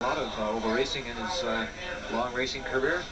A lot of over racing in his long racing career.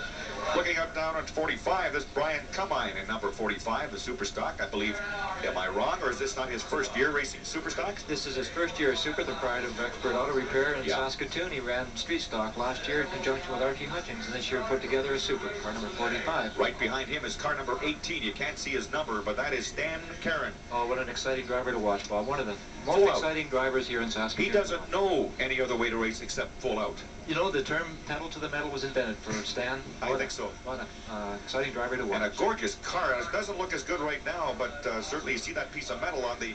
Looking up down at 45, this Brian Cummine in number 45, the Superstock, I believe. Am I wrong, or is this not his first year racing Superstock? This is his first year Super, the pride of expert auto repair in Saskatoon. He ran street stock last year in conjunction with R.T. Hutchings, and this year put together a Super, car number 45. Right behind him is car number 18. You can't see his number, but that is Stan Caron. Oh, what an exciting driver to watch, Bob. One of the most exciting drivers here in Saskatoon. He doesn't know any other way to race except full out. You know, the term pedal to the metal was invented for Stan. I think so. What an exciting driver to watch. And a gorgeous car. It doesn't look as good right now, but certainly you see that piece of metal on the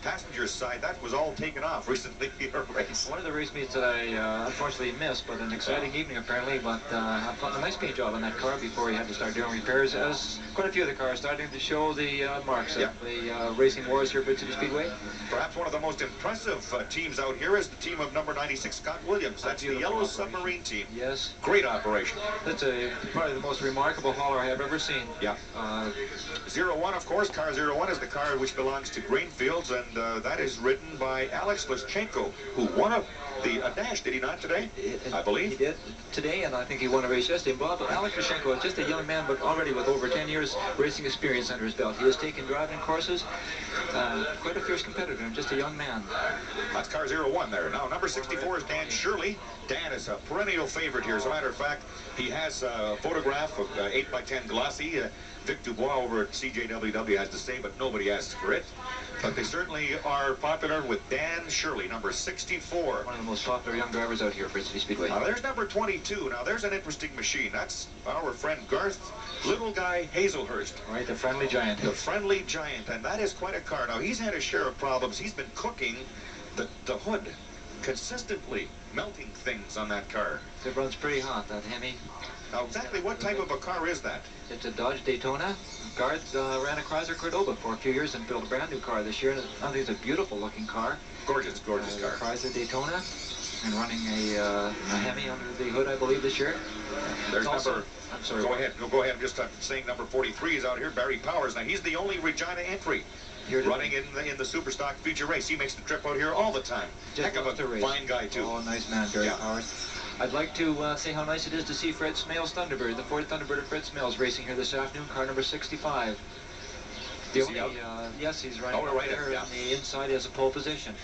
passenger side. That was all taken off recently in a race. One of the race meets that I unfortunately missed, but an exciting evening apparently. But I've gotten a nice paint job on that car before he had to start doing repairs, as quite a few of the cars starting to show the marks of the racing wars here at Bridgecity Speedway. Perhaps one of the most impressive teams out here is the team of number 96, Scott Williams. That's the Yellow Submarine team. Yes. Great operation. That's probably the most remarkable hauler I have ever seen. Yeah. 01, of course. Car 01 is the car which belongs to Greenfields, and that is ridden by Alex Lischenko, who won a dash, did he not, today? I believe. He did today, and I think he won a race yesterday. Bob, Alex Lischenko is just a young man, but already with over 10 years racing experience under his belt. He has taken driving courses. Quite a fierce competitor, and just a young man. That's car 01 there. Now, number 64 is Dan Shirley. Dan is a perennial favorite here. As a matter of fact, he has a photograph of 8x10 glossy. Vic Dubois over at CJWW has to say, but nobody asks for it. But they certainly are popular with Dan Shirley, number 64. One of the most popular young drivers out here at Bridgecity Speedway. Now, there's number 22. Now, there's an interesting machine. That's our friend Garth, little guy Hazelhurst. Right, the friendly giant. The friendly giant, and that is quite a car. Now, he's had a share of problems. He's been cooking the hood, consistently melting things on that car. It runs pretty hot, that Hemi. Now, exactly what type of a car is that? It's a Dodge Daytona. Garth ran a Chrysler Cordoba for a few years and built a brand new car this year. And I think it's a beautiful looking car. Gorgeous, gorgeous car. Chrysler Daytona, and running a Hemi under the hood, I believe, this year. There's also, number. I'm sorry. Go ahead. No, go ahead. I'm just saying number 43 is out here. Barry Powers. Now he's the only Regina entry running in the Superstock feature race. He makes the trip out here all the time. Heck of a fine guy too. Oh, nice man, Barry Powers. I'd like to say how nice it is to see Fred Smales' Thunderbird, the Ford Thunderbird of Fred Smales, racing here this afternoon, car number 65. Yes, he's running right there. On the inside, he has a pole position.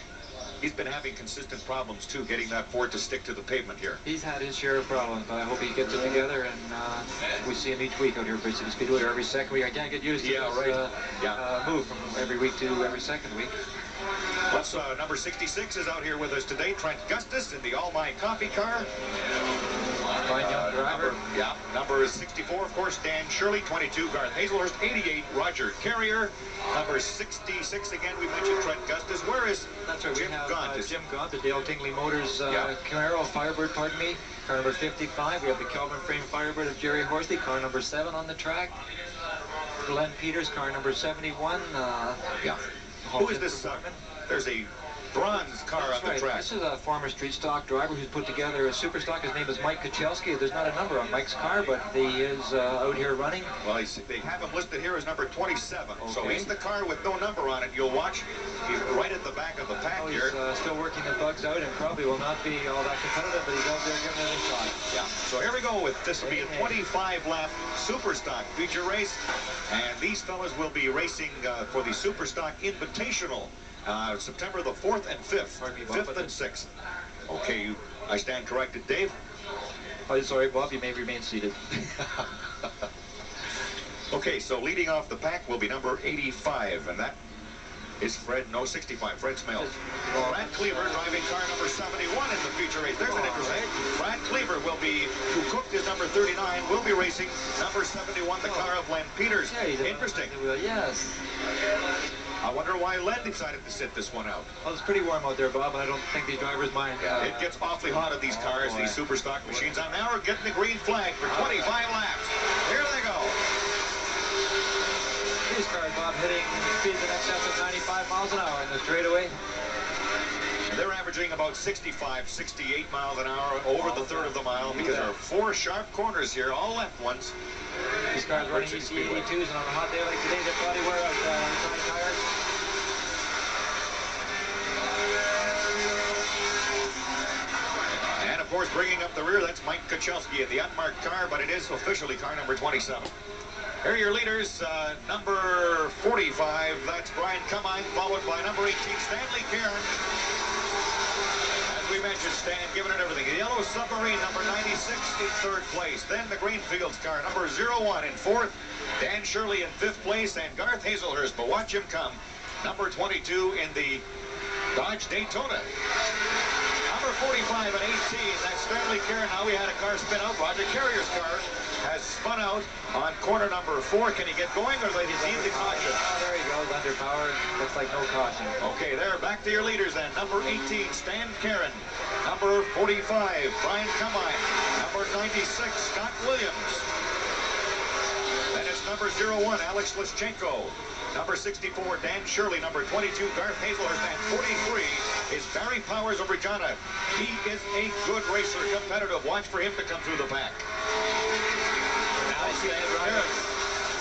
He's been having consistent problems too, getting that Ford to stick to the pavement here. He's had his share of problems, but I hope he gets it together, and we see him each week out here at Bridgecity Speedway, or every second week. I can't get used to this move from every week to every second week. Plus, number 66 is out here with us today, Trent Gustus in the All My Coffee car. Fine young driver. Number 64, of course, Dan Shirley. 22, Garth Hazelhurst. 88, Roger Carrier. Number 66, again, we mentioned Trent Gustus. Where is Jim Gaunt? Jim Gaunt, the Dale Tingley Motors Camaro Firebird, pardon me. Car number 55. We have the Kelvin Frame Firebird of Jerry Horsley, car number 7 on the track. Glenn Peters, car number 71. Who is this? There's a bronze car on the track. This is a former street stock driver who's put together a super stock. His name is Mike Kachelski. There's not a number on Mike's car, but he is out here running. Well, they have him listed here as number 27. Okay. So he's the car with no number on it. You'll watch. He's right at the back of the pack here. He's still working the bugs out and probably will not be all that competitive, but he's out there giving it a shot. Yeah. So here we go with this will be a 25-lap super stock feature race, and these fellas will be racing for the Superstock Invitational. September the 4th and 5th. 5th and 6th. Okay, I stand corrected, Dave. Oh, sorry, Bob, you may remain seated. Okay, so leading off the pack will be number 85, and that is 65, Fred Smales. Brad Cleaver driving car number 71 in the feature race. There's an interesting. Brad Cleaver will be, who cooked his number 39, will be racing number 71, the car of Len Peters. Interesting. Yes. I wonder why Len decided to sit this one out. Well, it's pretty warm out there, Bob, and I don't think these drivers mind. It gets awfully hot at these cars, these super stock machines. And now we're getting the green flag for 25 laps. Here they go. These cars, Bob, hitting speeds in excess of 95 miles an hour in the straightaway. And they're averaging about 65, 68 miles an hour over the third of the mile, because there are 4 sharp corners here, all left ones. These cars running EC82s, and on a hot day like today, they'll probably wear out tires. And a course, bringing up the rear, that's Mike Kochelski in the unmarked car, but it is officially car number 27. Here are your leaders. Number 45, that's Brian Cummine, followed by number 18, Stanley Cairn. As we mentioned, Stan giving it everything. The Yellow Submarine, number 96, in third place. Then the Greenfields car, number 01, in fourth. Dan Shirley in fifth place, and Garth Hazelhurst, but watch him come. Number 22 in the Dodge Daytona. Number 45 and 18, that's Stanley Cairn. Now we had a car spin out. Roger Carrier's car has spun out on corner number 4. Can he get going, or does he need the caution? Oh, there he goes, under power. Looks like no caution. Okay, there, back to your leaders then. Number 18, Stan Cairn. Number 45, Brian Cummine. Number 96, Scott Williams. Then it's number 01, Alex Lischenko. Number 64, Dan Shirley. Number 22, Garth Hazelhurst. And 43 is Barry Powers of Regina. He is a good racer, competitive. Watch for him to come through the pack. Now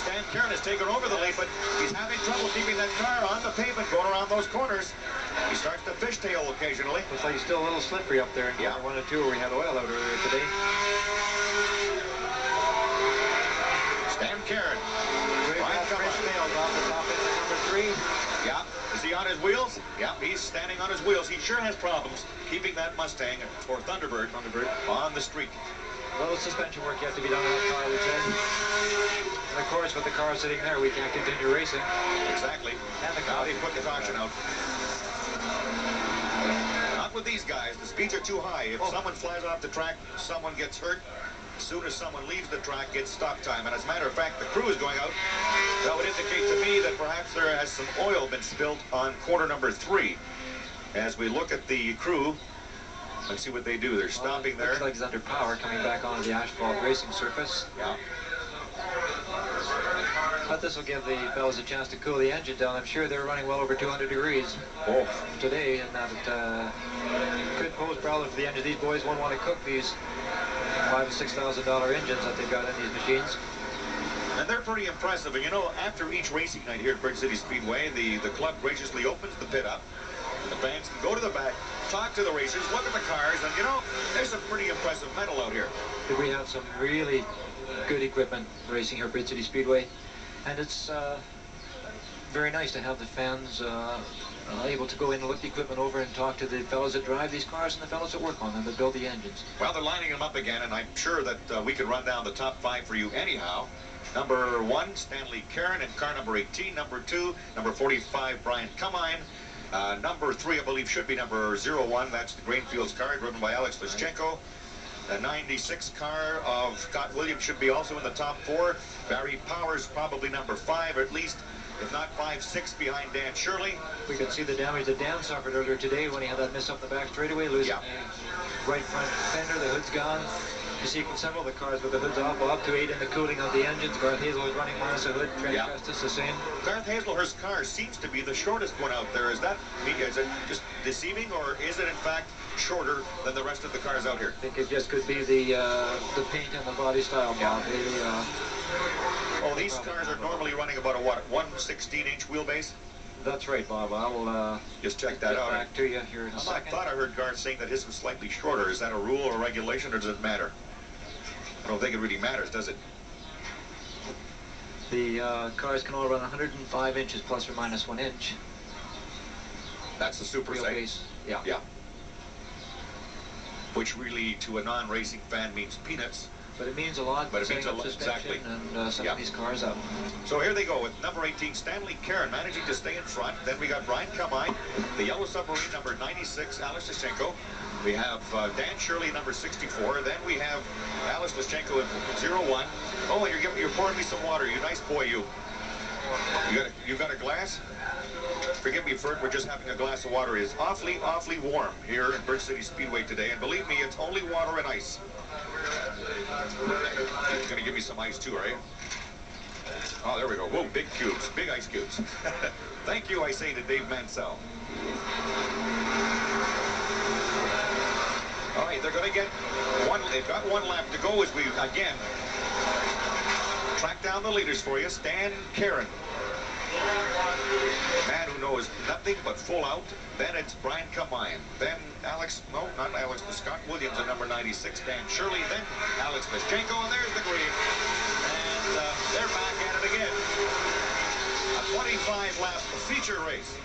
Stan Cairn has taken over the lead, but he's having trouble keeping that car on the pavement going around those corners. He starts to fishtail occasionally. Looks like he's still a little slippery up there in corner 1 and 2 where we had oil out earlier today. Stan Cairn. Off the top end of number 3. Yeah. Is he on his wheels? Yeah, he's standing on his wheels. He sure has problems keeping that Mustang, or Thunderbird, on the street. A little suspension work yet to be done on that car, we said. And of course, with the car sitting there, we can't continue racing. Exactly. And the now they put the caution out. Not with these guys. The speeds are too high. If someone flies off the track, someone gets hurt. As soon as someone leaves the track, it's stop time. And as a matter of fact, the crew is going out. That would indicate to me that perhaps there has some oil been spilled on corner number 3. As we look at the crew, let's see what they do. They're stopping there. Looks like he's under power coming back onto the asphalt racing surface. Yeah. But this will give the fellas a chance to cool the engine down. I'm sure they're running well over 200 degrees today, and that could pose problems for the engine. These boys won't want to cook these $5,000 to $6,000 engines that they've got in these machines. And they're pretty impressive. And you know, after each racing night here at Bridgecity Speedway, the club graciously opens the pit up. And the fans can go to the back, talk to the racers, look at the cars, and you know, there's some pretty impressive metal out here. We have some really good equipment racing here at Bridgecity Speedway. And it's very nice to have the fans able to go in and look the equipment over and talk to the fellows that drive these cars and the fellows that work on them, that build the engines. Well, they're lining them up again, and I'm sure that we can run down the top 5 for you anyhow. Number 1, Stanley Cairn, and car number 18. Number 2, number 45, Brian Cummine. Number 3, I believe, should be number 01. That's the Greenfields car, driven by Alex Lischenko. The 96 car of Scott Williams should be also in the top 4. Barry Powers, probably number 5, at least, if not 5, 6 behind Dan Shirley. We could see the damage that Dan suffered earlier today when he had that miss up the back straightaway, losing the right front fender. The hood's gone. You see several of the cars with the hoods off, up to 8 in the cooling of the engines. Garth Hazelhurst running minus a hood. Trent Custis the same. Garth Hazelhurst's car seems to be the shortest one out there. Is it just deceiving, or is it in fact shorter than the rest of the cars out here? I think it just could be the paint and the body style, Bob. These cars are normally running about a what, 1/16-inch wheelbase? That's right, Bob. I will just check that out. Back to you here in a second. I thought I heard Garth saying that his was slightly shorter. Is that a rule or regulation, or does it matter? I don't think it really matters, does it? The cars can all run 105 inches plus or minus 1 inch. That's the super base. Yeah. Which really, to a non-racing fan, means peanuts. But it means a lot. But it means a lot, exactly. And some of these cars up. So here they go with number 18, Stanley Cairn, managing to stay in front. Then we got Brian Cummine, the Yellow Submarine, number 96, Alex Lischenko. We have Dan Shirley, number 64. Then we have Alex Lischenko in 01. Oh, you're pouring me some water. You nice boy, you. You got a glass? Forgive me, Ferd, we're just having a glass of water. It's awfully, awfully warm here at Bridgecity Speedway today. And believe me, it's only water and ice. You're going to give me some ice too, are you? Oh, there we go. Whoa, big cubes, big ice cubes. Thank you, I say to Dave Mansell. All right, they're going to get one. They've got 1 lap to go as we, again, track down the leaders for you. Stan Cairn Man who knows nothing but full out. Then it's Brian Kamine. Then Scott Williams at number 96, Dan Shirley. Then Alex Bridgecity, and there's the green. And they're back at it again. A 25-lap feature race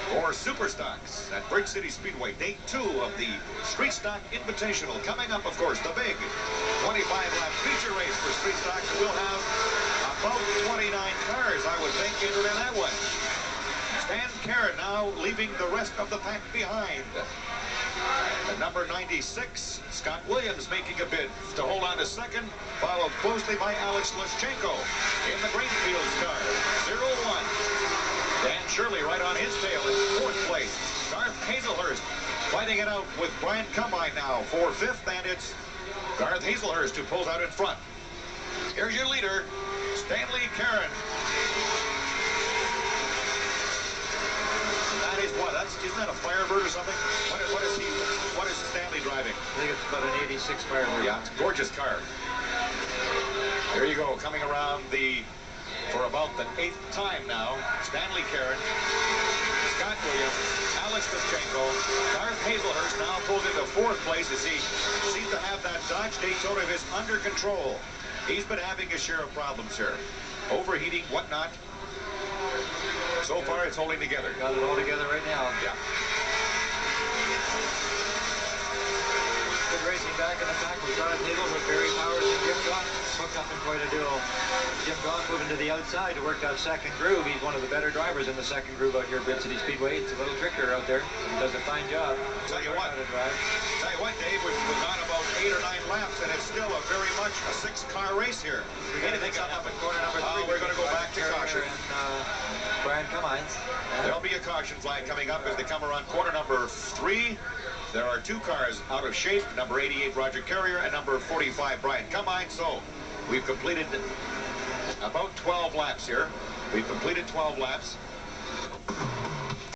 for Super Stocks at Bridgecity Speedway. Day 2 of the Street Stock Invitational. Coming up, of course, the big 25-lap feature race for Street Stocks. We'll have about 29 cars, I would think, entered in that one. Stan Caron now leaving the rest of the pack behind. At number 96, Scott Williams making a bid to hold on to second, followed closely by Alex Bridgecity in the Greenfields car. 0-1. Dan Shirley right on his tail in 4th place. Garth Hazelhurst fighting it out with Brian Kamine now for 5th, and it's Garth Hazelhurst who pulls out in front. Here's your leader, Stanley Caron. That is what? Isn't that a Firebird or something? What is Stanley driving? I think it's about an 86 Firebird. Yeah, it's a gorgeous car. There you go, coming around for about the 8th time now, Stanley Caron, Scott Williams, Alex Bridgecity, Garth Hazelhurst now pulls into 4th place as he seems to have that Dodge Daytona of his under control. He's been having a share of problems here. Overheating, whatnot. So far, it's holding together. Got it all together right now. Yeah. Good racing back in the pack with Garth Hazelhurst with Barry Powers and Jim Goff hooked up in quite a duel. Jim Goff moving to the outside to work that second groove. He's one of the better drivers in the second groove out here at Bridgecity Speedway. It's a little trickier out there. He does a fine job. Tell you what, Dave, we've gone about 8 or 9 laps, and it's still very much a 6-car race here. Anything up in corner number 3. We're going to go back to caution. And Brian Kamine. There'll be a caution flag coming up as they come around corner number 3. There are 2 cars out of shape, number 88 Roger Carrier and number 45 Brian Kamine. So we've completed about 12 laps here. We've completed 12 laps.